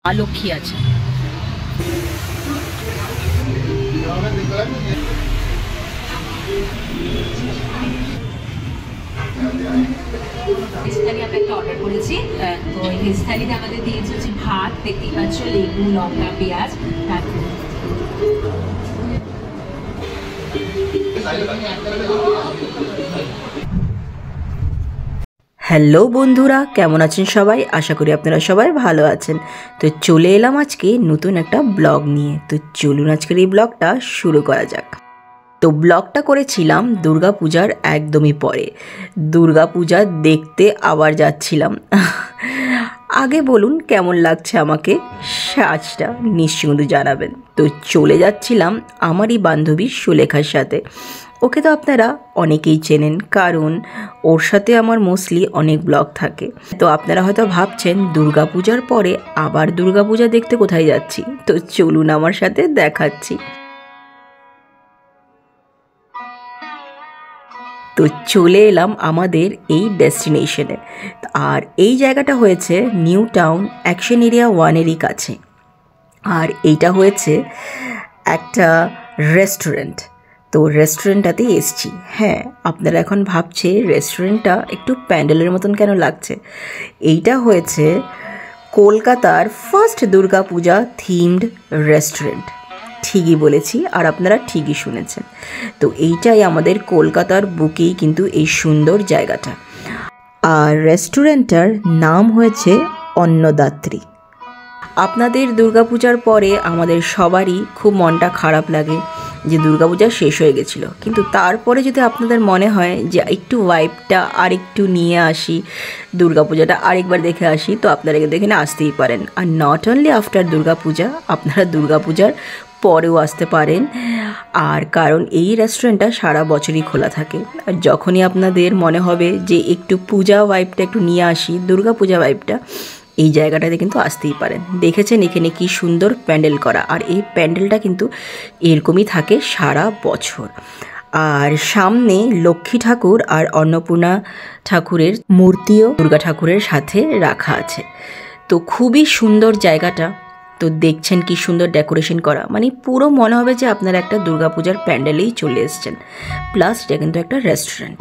মা লক্ষ্মী আছে। ভেজ থালি আমরা একটা অর্ডার করেছি। তো এই ভেজ থালিতে আমাদের দিয়েছে হচ্ছে ভাত, দেখতেই পাচ্ছ, লেবু, লঙ্কা, পেঁয়াজ। হ্যালো বন্ধুরা, কেমন আছেন সবাই? আশা করি আপনারা সবাই ভালো আছেন। তো চলে এলাম আজকে নতুন একটা ব্লগ নিয়ে। তো চলুন আজকের এই ব্লগটা শুরু করা যাক। তো ব্লগটা করেছিলাম দুর্গাপূজার একদমই পরে। দুর্গাপূজা দেখতে আবার যাচ্ছিলাম। আগে বলুন কেমন লাগছে আমাকে সাজটা, নিশ্চয়ই কিন্তু জানাবেন। তো চলে যাচ্ছিলাম আমারই বান্ধবী সুলেখার সাথে। ওকে তো আপনারা অনেকেই চেনেন, কারণ ওর সাথে আমার মোস্টলি অনেক ব্লগ থাকে। তো আপনারা হয়তো ভাবছেন দুর্গাপূজার পরে আবার দুর্গাপূজা দেখতে কোথায় যাচ্ছি। তো চলুন আমার সাথে দেখাচ্ছি। তো চলে এলাম আমাদের এই ডেস্টিনেশনে। আর এই জায়গাটা হয়েছে নিউ টাউন অ্যাকশন এরিয়া 1-এরই কাছে। আর এইটা হয়েছে একটা রেস্টুরেন্ট। তো রেস্টুরেন্টটাতেই এসছি। হ্যাঁ, আপনারা এখন ভাবছে রেস্টুরেন্টটা একটু প্যান্ডেলের মতন কেন লাগছে। এইটা হয়েছে কলকাতার ফার্স্ট দুর্গাপূজা থিমড রেস্টুরেন্ট। ঠিকই বলেছি, আর আপনারা ঠিকই শুনেছেন। তো এইটাই আমাদের কলকাতার বুকেই কিন্তু এই সুন্দর জায়গাটা। আর রেস্টুরেন্টটার নাম হয়েছে অন্নদাত্রী। আপনাদের দুর্গাপূজার পরে আমাদের সবারই খুব মনটা খারাপ লাগে যে দুর্গাপূজা শেষ হয়ে গেছিলো, কিন্তু তারপরে যদি আপনাদের মনে হয় যে একটু ভাইবটা আর একটু নিয়ে আসি, দুর্গাপূজাটা আরেকবার দেখে আসি, তো আপনারা কিন্তু এখানে আসতেই পারেন। Are not only after Durga Puja, আপনারা দুর্গাপূজার পরেও আসতে পারেন। আর কারণ এই রেস্টুরেন্টটা সারা বছরই খোলা থাকে। আর যখনই আপনাদের মনে হবে যে একটু পূজা ভাইবটা একটু নিয়ে আসি, দুর্গাপূজা ভাইবটা, এই জায়গাটাতে কিন্তু আসতেই পারেন। দেখেছেন এখানে কি সুন্দর প্যান্ডেল করা, আর এই প্যান্ডেলটা কিন্তু এরকমই থাকে সারা বছর। আর সামনে লক্ষ্মী ঠাকুর আর অন্নপূর্ণা ঠাকুরের মূর্তিও দুর্গা ঠাকুরের সাথে রাখা আছে। তো খুবই সুন্দর জায়গাটা। তো দেখছেন কি সুন্দর ডেকোরেশন করা, মানে পুরো মনে হবে যে আপনারা একটা দুর্গাপূজার প্যান্ডেলেই চলে এসছেন। প্লাস এটা কিন্তু একটা রেস্টুরেন্ট।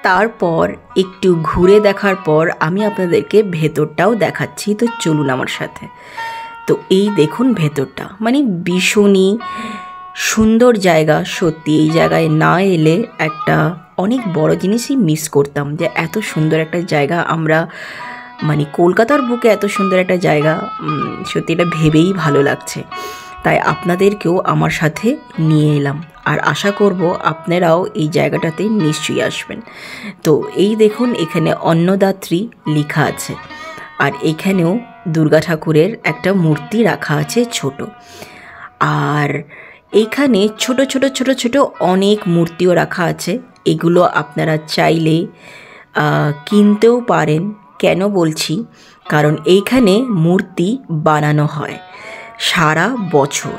তারপর একটু ঘুরে দেখার পর আমি আপনাদেরকে ভেতরটাও দেখাচ্ছি। তো চলুন আমার সাথে। তো এই দেখুন ভেতরটা, মানে ভীষণই সুন্দর জায়গা। সত্যি এই জায়গায় না এলে একটা অনেক বড় জিনিসই মিস করতাম, যে এত সুন্দর একটা জায়গা আমরা, মানে কলকাতার বুকে এত সুন্দর একটা জায়গা, সত্যি এটা ভেবেই ভালো লাগছে। তাই আপনাদেরকেও আমার সাথে নিয়ে এলাম, আর আশা করব আপনারাও এই জায়গাটাতে নিশ্চয়ই আসবেন। তো এই দেখুন এখানে অন্নদাত্রী লেখা আছে, আর এখানেও দুর্গা ঠাকুরের একটা মূর্তি রাখা আছে ছোট। আর এইখানে ছোট ছোট ছোট ছোট অনেক মূর্তিও রাখা আছে। এগুলো আপনারা চাইলে কিনতেও পারেন। কেন বলছি, কারণ এইখানে মূর্তি বানানো হয় সারা বছর।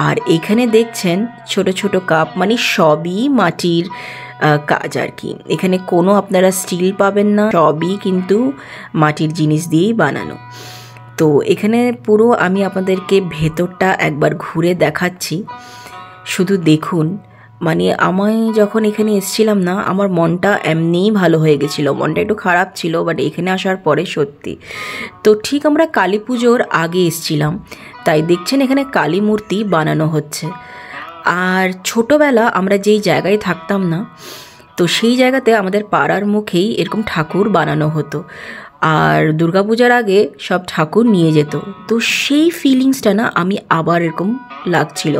আর এখানে দেখছেন ছোট ছোট কাপ, মানে সবই মাটির কাজ আর কি। এখানে কোনো আপনারা স্টিল পাবেন না, সবই কিন্তু মাটির জিনিস দিয়েই বানানো। তো এখানে পুরো আমি আপনাদেরকে ভেতরটা একবার ঘুরে দেখাচ্ছি, শুধু দেখুন। মানে আমি যখন এখানে এসেছিলাম না, আমার মনটা এমনিই ভালো হয়ে গেছিলো। মনটা একটু খারাপ ছিল, বাট এখানে আসার পরে সত্যি। তো ঠিক আমরা কালী পুজোর আগে এসেছিলাম, তাই দেখছেন এখানে কালী মূর্তি বানানো হচ্ছে। আর ছোটোবেলা আমরা যেই জায়গায় থাকতাম না, তো সেই জায়গাতে আমাদের পাড়ার মুখেই এরকম ঠাকুর বানানো হতো। আর দুর্গাপূজার আগে সব ঠাকুর নিয়ে যেত। তো সেই ফিলিংসটা না আমি আবার এরকম লাগছিল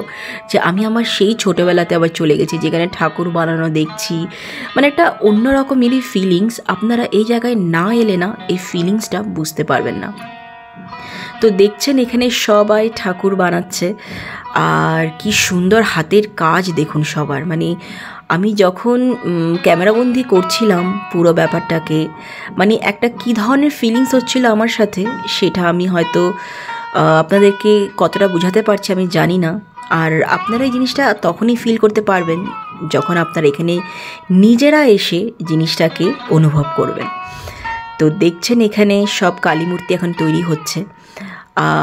যে আমি আমার সেই ছোটোবেলাতে আবার চলে গেছি, যেখানে ঠাকুর বানানো দেখছি। মানে একটা অন্যরকমেরই ফিলিংস। আপনারা এই জায়গায় না এলে না এই ফিলিংসটা বুঝতে পারবেন না। তো দেখছেন এখানে সবাই ঠাকুর বানাচ্ছে, আর কি সুন্দর হাতের কাজ দেখুন সবার। মানে আমি যখন ক্যামেরাবন্দি করছিলাম পুরো ব্যাপারটাকে, মানে একটা কী ধরনের ফিলিংস হচ্ছিল আমার সাথে, সেটা আমি হয়তো আপনাদেরকে কতটা বোঝাতে পারছি আমি জানি না। আর আপনারা এই জিনিসটা তখনই ফিল করতে পারবেন যখন আপনারা এখানে নিজেরা এসে জিনিসটাকে অনুভব করবেন। তো দেখছেন এখানে সব কালী মূর্তি এখন তৈরি হচ্ছে।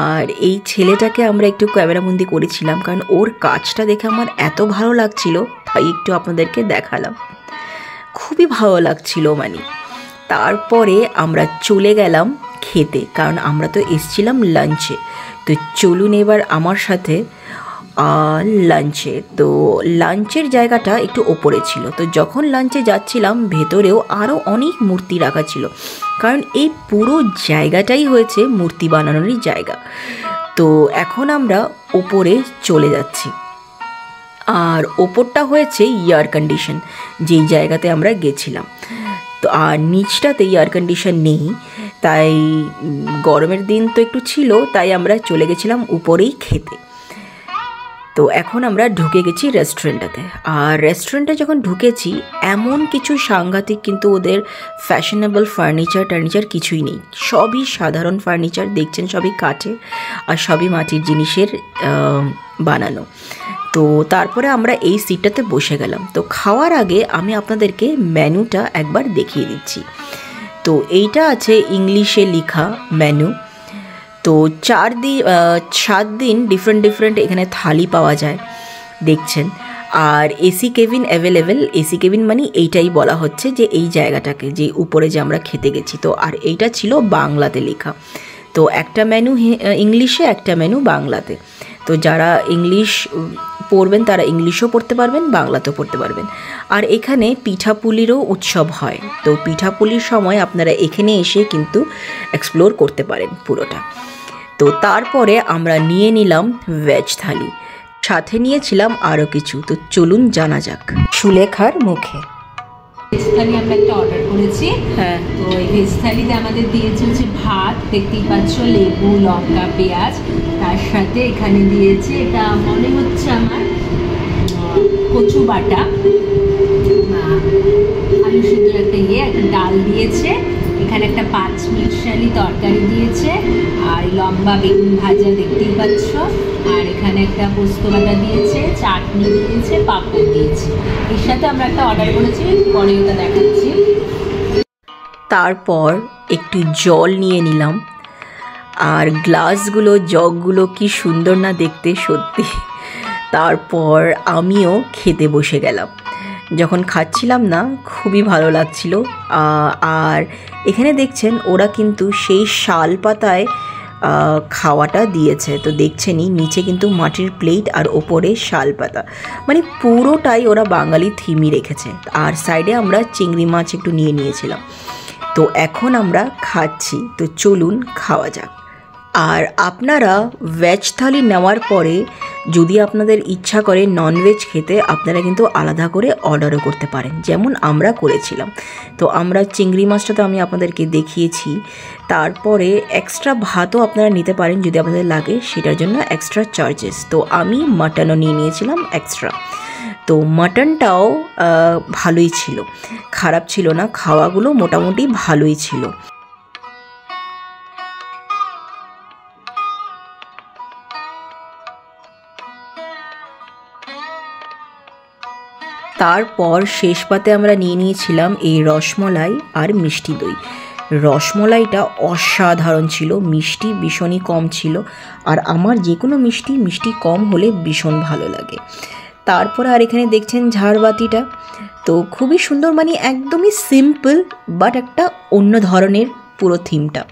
আর এই ছেলেটাকে আমরা একটু ক্যামেরাবন্দি করেছিলাম, কারণ ওর কাজটা দেখে আমার এত ভালো লাগছিল, তাই একটু আপনাদেরকে দেখালাম। খুবই ভালো লাগছিল মানে। তারপরে আমরা চলে গেলাম খেতে, কারণ আমরা তো এসছিলাম লাঞ্চে। তো চলুন এবার আমার সাথে লাঞ্চে। তো লাঞ্চের জায়গাটা একটু ওপরে ছিল, তো যখন লাঞ্চে যাচ্ছিলাম ভেতরেও আরও অনেক মূর্তি রাখা ছিল, কারণ এই পুরো জায়গাটাই হয়েছে মূর্তি বানানোরই জায়গা। তো এখন আমরা ওপরে চলে যাচ্ছি। আর ওপরটা হয়েছে এয়ার কন্ডিশন, যেই জায়গাতে আমরা গেছিলাম। তো আর নিচটাতে এয়ার কন্ডিশন নেই, তাই গরমের দিন তো একটু ছিল, তাই আমরা চলে গেছিলাম উপরেই খেতে। তো এখন আমরা ঢুকে গেছি রেস্টুরেন্টটাতে। আর রেস্টুরেন্টে যখন ঢুকেছি এমন কিছু সাংঘাতিক, কিন্তু ওদের ফ্যাশনেবল ফার্নিচার কিছুই নেই, সবই সাধারণ ফার্নিচার দেখছেন, সবই কাঠের আর সবই মাটির জিনিসের বানানো। তো তারপরে আমরা এই সিটটাতে বসে গেলাম। তো খাওয়ার আগে আমি আপনাদেরকে মেনুটা একবার দেখিয়ে দিচ্ছি। তো এইটা আছে ইংলিশে লেখা মেনু। তো 7 দিন ডিফারেন্ট এখানে থালি পাওয়া যায় দেখছেন। আর AC cabin available. AC cabin মানে এইটাই বলা হচ্ছে যে এই জায়গাটাকে, যে উপরে যে আমরা খেতে গেছি। তো আর এইটা ছিল বাংলাতে লেখা। তো একটা মেনু ইংলিশে, একটা মেনু বাংলাতে। তো যারা ইংলিশ পড়বেন তারা ইংলিশও পড়তে পারবেন, বাংলাতেও পড়তে পারবেন। আর এখানে পিঠাপুলিরও উৎসব হয়। তো পিঠাপুলির সময় আপনারা এখানে এসে কিন্তু এক্সপ্লোর করতে পারেন পুরোটা। তো তারপরে আমরা নিয়ে নিলাম ভেজ থালি, সাথে নিয়েছিলাম আরও কিছু। তো চলুন জানা যাক সুলেখার মুখে। ভেজ থালি আমরা একটা অর্ডার করেছি। হ্যাঁ, তো এই ভেজ থালিতে আমাদের দিয়েছে হচ্ছে ভাত, দেখতেই পাচ্ছ, লেবু, লঙ্কা, পেঁয়াজ। তার সাথে এখানে দিয়েছে, এটা মনে হচ্ছে আমার কচু বাটা, আলু সিদ্ধ একটা একটা ডাল দিয়েছে। এখানে একটা 5 মিশালি তরকারি দিয়েছে, আর লম্বা বেগুন ভাজা দেখতেই পাচ্ছ। আর এখানে একটা পোস্ত বাটা দিয়েছে, চাটনি দিয়েছে, পাঁপড় দিয়েছে। এর সাথে আমরা একটা অর্ডার করেছি, পরে ওটা দেখাচ্ছি। তারপর একটু জল নিয়ে নিলাম। আর গ্লাসগুলো, জগগুলো কি সুন্দর না দেখতে সত্যি। তারপর আমিও খেতে বসে গেলাম। যখন খাচ্ছিলাম না খুবই ভালো লাগছিল। আর এখানে দেখছেন ওরা কিন্তু সেই শাল পাতায় খাওয়াটা দিয়েছে। তো দেখছেনই নিচে কিন্তু মাটির প্লেট আর ওপরে শাল পাতা, মানে পুরোটাই ওরা বাঙালি থিমই রেখেছে। আর সাইডে আমরা চিংড়ি মাছ একটু নিয়ে নিয়েছিলাম। তো এখন আমরা খাচ্ছি, তো চলুন খাওয়া যাক। আর আপনারা ভেজ থালি নেওয়ার পরে যদি আপনাদের ইচ্ছা করে ননভেজ খেতে, আপনারা কিন্তু আলাদা করে অর্ডারও করতে পারেন, যেমন আমরা করেছিলাম। তো আমরা চিংড়ি মাছটা তো আমি আপনাদেরকে দেখিয়েছি। তারপরে এক্সট্রা ভাতও আপনারা নিতে পারেন যদি আপনাদের লাগে, সেটার জন্য এক্সট্রা চার্জেস। তো আমি মাটনও নিয়ে নিয়েছিলাম এক্সট্রা। তো মাটনটাও ভালোই ছিল, খারাপ ছিল না, খাওয়াগুলো মোটামুটি ভালোই ছিল। তারপর শেষ পাতে আমরা নিয়ে নিয়েছিলাম এই রসমলাই আর মিষ্টি দই। রসমলাইটা অসাধারণ ছিল, মিষ্টি ভীষণই কম ছিল। আর আমার যে কোনো মিষ্টি কম হলে ভীষণ ভালো লাগে। তারপর আর এখানে দেখছেন ঝাড়বাতিটা, তো খুবই সুন্দর, মানে একদমই সিম্পল বাট একটা অন্য ধরনের পুরো থিমটা।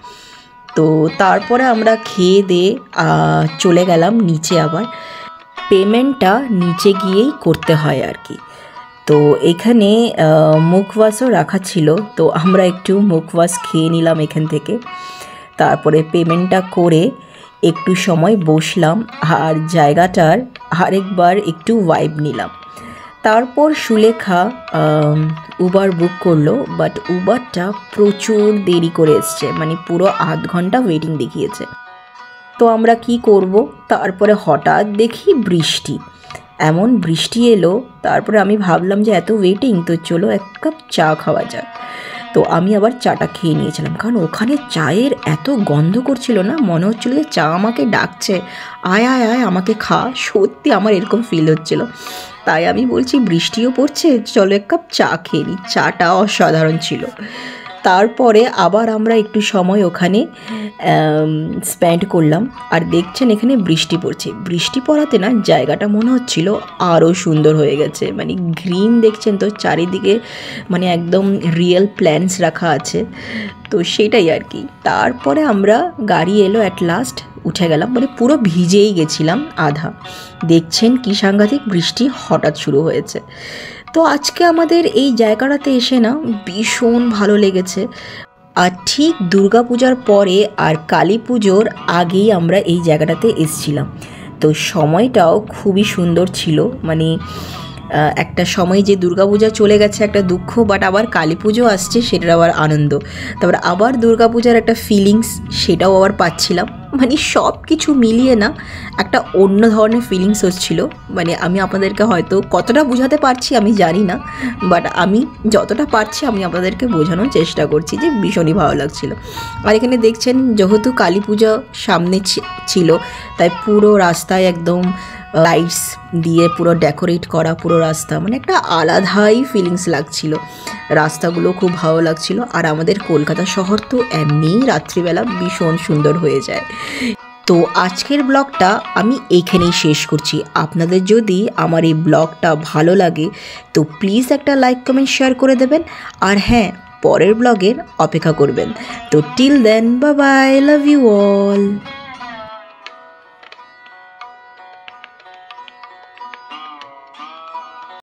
তো তারপরে আমরা খেয়ে দিয়ে চলে গেলাম নিচে। আবার পেমেন্টটা নিচে গিয়েই করতে হয় আর কি। তো এখানে মুখওয়াশও রাখা ছিল, তো আমরা একটু মুখওয়াশ খেয়ে নিলাম এখান থেকে। তারপরে পেমেন্টটা করে একটু সময় বসলাম আর জায়গাটার আরেকবার একটু ভাইব নিলাম। তারপর সুলেখা উবার বুক করলো, বাট উবারটা প্রচুর দেরি করে এসছে, মানে পুরো আধ ঘন্টা ওয়েটিং দেখিয়েছে। তো আমরা কি করব, তারপরে হঠাৎ দেখি বৃষ্টি, এমন বৃষ্টি এলো। তারপরে আমি ভাবলাম যে এত ওয়েটিং, তো চলো এক কাপ চা খাওয়া যাক। তো আমি আবার চাটা খেয়ে নিয়েছিলাম, কারণ ওখানে চায়ের এত গন্ধ করছিল না, মনে হচ্ছিল যে চা আমাকে ডাকছে, আয় আয় আয় আমাকে খা। সত্যি আমার এরকম ফিল হচ্ছিল। তাই আমি বলছি বৃষ্টিও পড়ছে, চলো এক কাপ চা খেয়ে নিই। চাটা অসাধারণ ছিল। তারপরে আবার আমরা একটু সময় ওখানে স্পেন্ড করলাম। আর দেখছেন এখানে বৃষ্টি পড়ছে, বৃষ্টি পড়াতে না জায়গাটা মনে হচ্ছিল আরও সুন্দর হয়ে গেছে। মানে গ্রিন দেখছেন তো চারিদিকে, মানে একদম রিয়েল প্ল্যান্টস রাখা আছে, তো সেটাই আর কি। তারপরে আমরা গাড়ি এলো, অ্যাট লাস্ট উঠে গেলাম, মানে পুরো ভিজেই গেছিলাম আধা। দেখছেন কি সাংঘাতিক বৃষ্টি হঠাৎ শুরু হয়েছে। তো আজকে আমাদের এই জায়গাটাতে এসে না ভীষণ ভালো লেগেছে। আর ঠিক দুর্গাপূজার পরে আর কালী পুজোর আগেই আমরা এই জায়গাটাতে এসেছিলাম, তো সময়টাও খুবই সুন্দর ছিল। মানে একটা সময় যে দুর্গাপূজা চলে গেছে একটা দুঃখ, বাট আবার কালী পুজো আসছে সেটার আবার আনন্দ, তারপর আবার দুর্গাপূজার একটা ফিলিংস সেটাও আবার পাচ্ছিলাম। মানে সব কিছু মিলিয়ে না একটা অন্য ধরনের ফিলিংস হচ্ছিল। মানে আমি আপনাদেরকে হয়তো কতটা বোঝাতে পারছি আমি জানি না, বাট আমি যতটা পারছি আমি আপনাদেরকে বোঝানোর চেষ্টা করছি যে ভীষণই ভালো লাগছিল। আর এখানে দেখছেন যেহেতু কালী পুজো সামনে ছিল, তাই পুরো রাস্তায় একদম লাইটস দিয়ে পুরো ডেকোরেট করা পুরো রাস্তা, মানে একটা আলাদাই ফিলিংস লাগছিল। রাস্তাগুলো খুব ভালো লাগছিল। আর আমাদের কলকাতা শহর তো এমনিই রাত্রিবেলা ভীষণ সুন্দর হয়ে যায়। তো আজকের ব্লগটা আমি এইখানেই শেষ করছি। আপনাদের যদি আমার এই ব্লগটা ভালো লাগে তো প্লিজ একটা লাইক কমেন্ট শেয়ার করে দেবেন। আর হ্যাঁ, পরের ব্লগের অপেক্ষা করবেন। তো till then, bye bye, love you all.